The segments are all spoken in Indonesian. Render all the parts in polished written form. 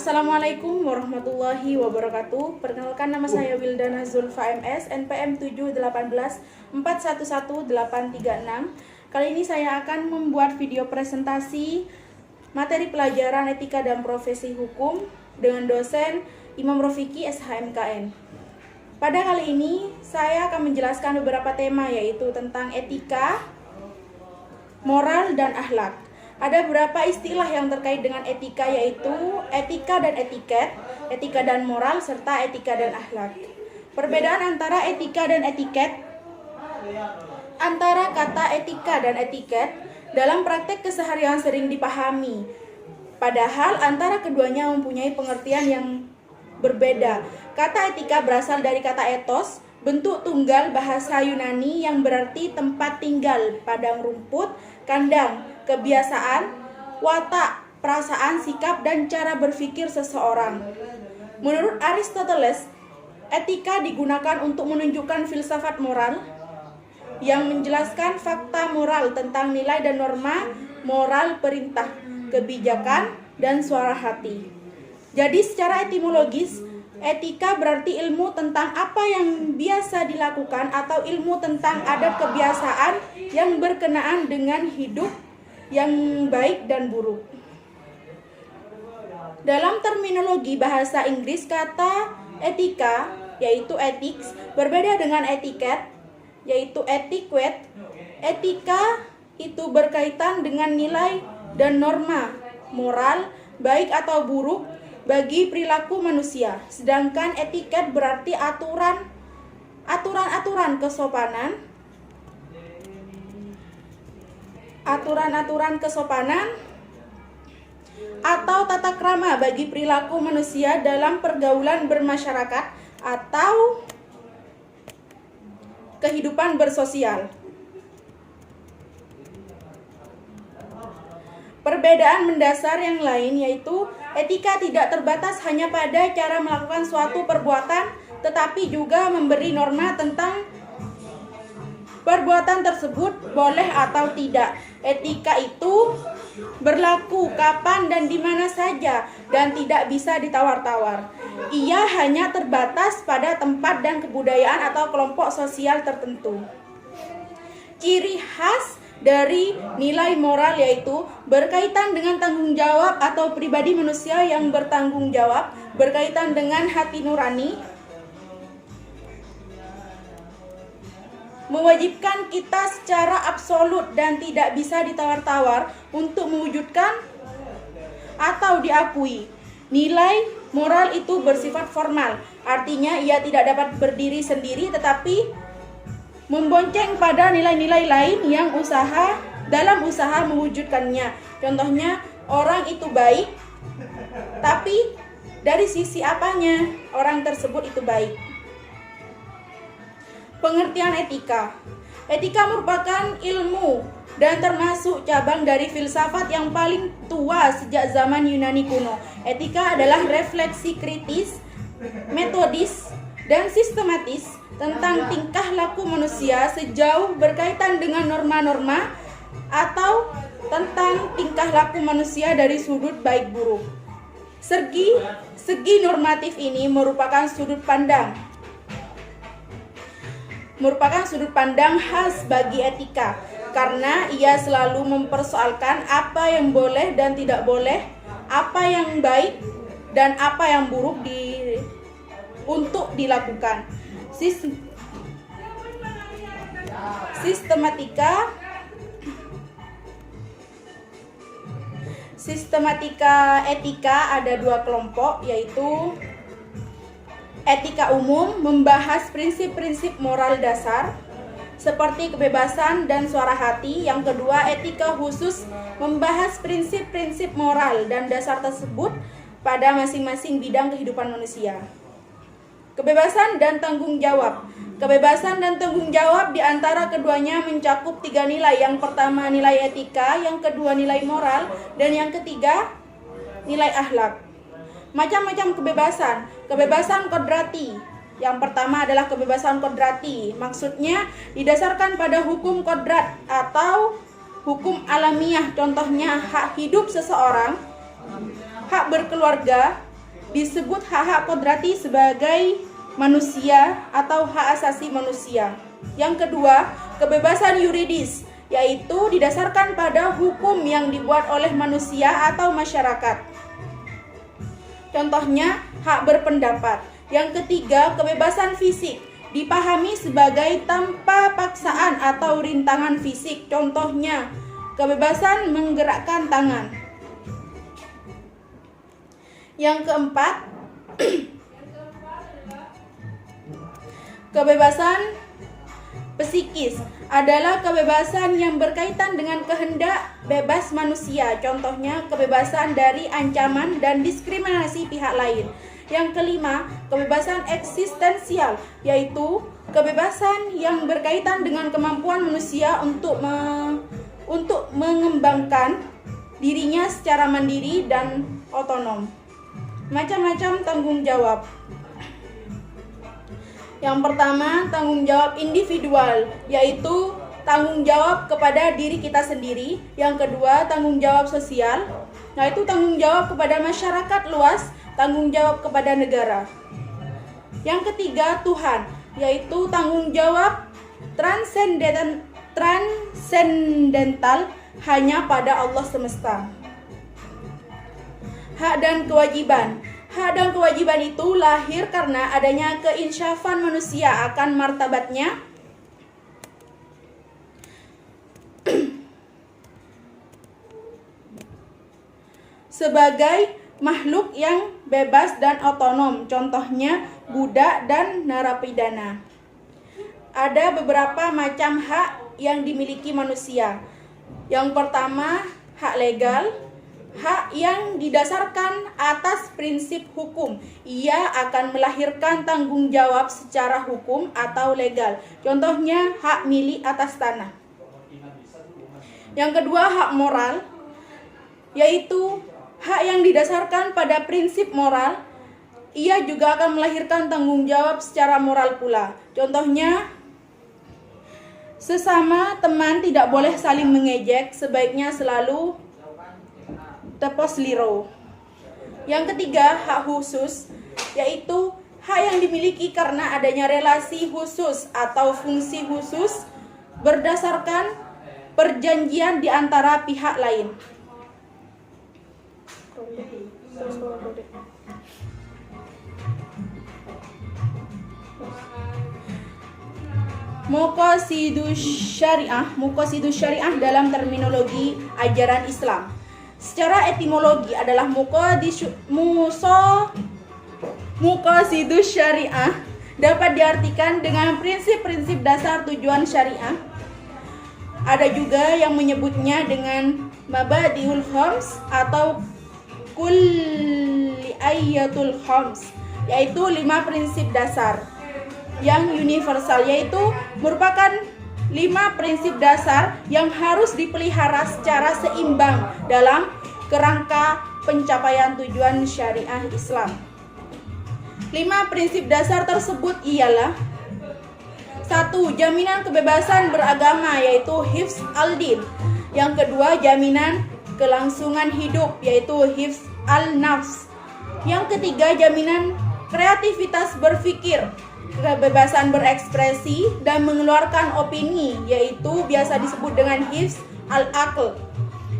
Assalamualaikum warahmatullahi wabarakatuh. Perkenalkan, nama saya Wildana Zulfa MS, NPM 718411836. Kali ini saya akan membuat video presentasi materi pelajaran etika dan profesi hukum dengan dosen Imam Rofiki SHMKN. Pada kali ini saya akan menjelaskan beberapa tema, yaitu tentang etika, moral, dan akhlak. Ada beberapa istilah yang terkait dengan etika, yaitu etika dan etiket, etika dan moral, serta etika dan akhlak. Perbedaan antara etika dan etiket. Antara kata etika dan etiket dalam praktek keseharian sering dipahami, padahal antara keduanya mempunyai pengertian yang berbeda. Kata etika berasal dari kata ethos, bentuk tunggal bahasa Yunani yang berarti tempat tinggal, padang rumput, kandang, kebiasaan, watak, perasaan, sikap, dan cara berpikir seseorang. Menurut Aristoteles, etika digunakan untuk menunjukkan filsafat moral yang menjelaskan fakta moral tentang nilai dan norma moral, perintah, kebijakan, dan suara hati. Jadi secara etimologis, etika berarti ilmu tentang apa yang biasa dilakukan atau ilmu tentang adab kebiasaan yang berkenaan dengan hidup yang baik dan buruk. Dalam terminologi bahasa Inggris, kata etika, yaitu ethics, berbeda dengan etiket, yaitu etiquette. Etika itu berkaitan dengan nilai dan norma moral, baik atau buruk, bagi perilaku manusia. Sedangkan etiket berarti aturan-aturan kesopanan atau tata krama bagi perilaku manusia dalam pergaulan bermasyarakat atau kehidupan bersosial. Perbedaan mendasar yang lain yaitu etika tidak terbatas hanya pada cara melakukan suatu perbuatan, tetapi juga memberi norma tentang perbuatan tersebut boleh atau tidak. Etika itu berlaku kapan dan di mana saja dan tidak bisa ditawar-tawar. Ia hanya terbatas pada tempat dan kebudayaan atau kelompok sosial tertentu. Ciri khas dari nilai moral yaitu berkaitan dengan tanggung jawab atau pribadi manusia yang bertanggung jawab, berkaitan dengan hati nurani, mewajibkan kita secara absolut dan tidak bisa ditawar-tawar untuk mewujudkan atau diakui. Nilai moral itu bersifat formal, artinya ia tidak dapat berdiri sendiri tetapi membonceng pada nilai-nilai lain yang dalam usaha mewujudkannya. Contohnya, orang itu baik, tapi dari sisi apanya orang tersebut itu baik. Pengertian etika. Etika merupakan ilmu dan termasuk cabang dari filsafat yang paling tua sejak zaman Yunani kuno. Etika adalah refleksi kritis, metodis, dan sistematis tentang tingkah laku manusia sejauh berkaitan dengan norma-norma atau tentang tingkah laku manusia dari sudut baik buruk. Segi normatif ini merupakan sudut pandang khas bagi etika, karena ia selalu mempersoalkan apa yang boleh dan tidak boleh, apa yang baik dan apa yang buruk untuk dilakukan. Sistematika etika ada dua kelompok, yaitu etika umum membahas prinsip-prinsip moral dasar seperti kebebasan dan suara hati. Yang kedua, etika khusus membahas prinsip-prinsip moral dan dasar tersebut pada masing-masing bidang kehidupan manusia. Kebebasan dan tanggung jawab. Kebebasan dan tanggung jawab di antara keduanya mencakup tiga nilai. Yang pertama nilai etika, yang kedua nilai moral, dan yang ketiga nilai akhlak. Macam-macam kebebasan. Kebebasan kodrati. Yang pertama adalah kebebasan kodrati. Maksudnya didasarkan pada hukum kodrat atau hukum alamiah. Contohnya hak hidup seseorang, hak berkeluarga, disebut hak-hak kodrati sebagai manusia atau hak asasi manusia. Yang kedua, kebebasan yuridis, yaitu didasarkan pada hukum yang dibuat oleh manusia atau masyarakat. Contohnya, hak berpendapat. Yang ketiga, kebebasan fisik, dipahami sebagai tanpa paksaan atau rintangan fisik. Contohnya, kebebasan menggerakkan tangan. Yang keempat, kebebasan psikis adalah kebebasan yang berkaitan dengan kehendak bebas manusia. Contohnya, kebebasan dari ancaman dan diskriminasi pihak lain. Yang kelima, kebebasan eksistensial, yaitu kebebasan yang berkaitan dengan kemampuan manusia untuk mengembangkan dirinya secara mandiri dan otonom. Macam-macam tanggung jawab. Yang pertama, tanggung jawab individual, yaitu tanggung jawab kepada diri kita sendiri. Yang kedua, tanggung jawab sosial, yaitu tanggung jawab kepada masyarakat luas, tanggung jawab kepada negara. Yang ketiga, Tuhan, yaitu tanggung jawab transendental hanya pada Allah semesta. Hak dan kewajiban. Hak dan kewajiban itu lahir karena adanya keinsyafan manusia akan martabatnya sebagai makhluk yang bebas dan otonom. Contohnya, budak dan narapidana. Ada beberapa macam hak yang dimiliki manusia. Yang pertama, hak legal. Hak yang didasarkan atas prinsip hukum. Ia akan melahirkan tanggung jawab secara hukum atau legal. Contohnya, hak milik atas tanah. Yang kedua, hak moral, yaitu hak yang didasarkan pada prinsip moral. Ia juga akan melahirkan tanggung jawab secara moral pula. Contohnya, sesama teman tidak boleh saling mengejek, sebaiknya selalu tepos liro. Yang ketiga, hak khusus, yaitu hak yang dimiliki karena adanya relasi khusus atau fungsi khusus berdasarkan perjanjian di antara pihak lain. Muqasidus syariah dalam terminologi ajaran Islam. Secara etimologi adalah muqasidus syariah dapat diartikan dengan prinsip-prinsip dasar tujuan syariah. Ada juga yang menyebutnya dengan mabadiul khams atau kulliyatul khams, yaitu 5 prinsip dasar yang universal, yaitu merupakan 5 prinsip dasar yang harus dipelihara secara seimbang dalam kerangka pencapaian tujuan syariah Islam. 5 prinsip dasar tersebut ialah: 1. Jaminan kebebasan beragama, yaitu hifz al-din. Yang kedua, jaminan kelangsungan hidup, yaitu hifz al-nafs. Yang ketiga, jaminan kreativitas berpikir, kebebasan berekspresi dan mengeluarkan opini, yaitu biasa disebut dengan hifz al-aql.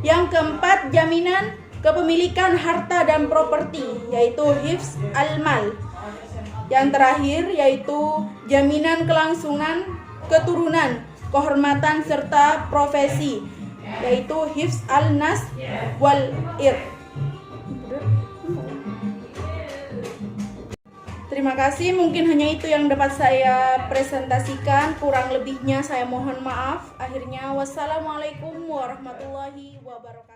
Yang keempat, jaminan kepemilikan harta dan properti, yaitu hifz al-mal. Yang terakhir yaitu jaminan kelangsungan keturunan, kehormatan serta profesi, yaitu hifz al-nas wal ird. Terima kasih, mungkin hanya itu yang dapat saya presentasikan. Kurang lebihnya saya mohon maaf. Akhirnya, wassalamualaikum warahmatullahi wabarakatuh.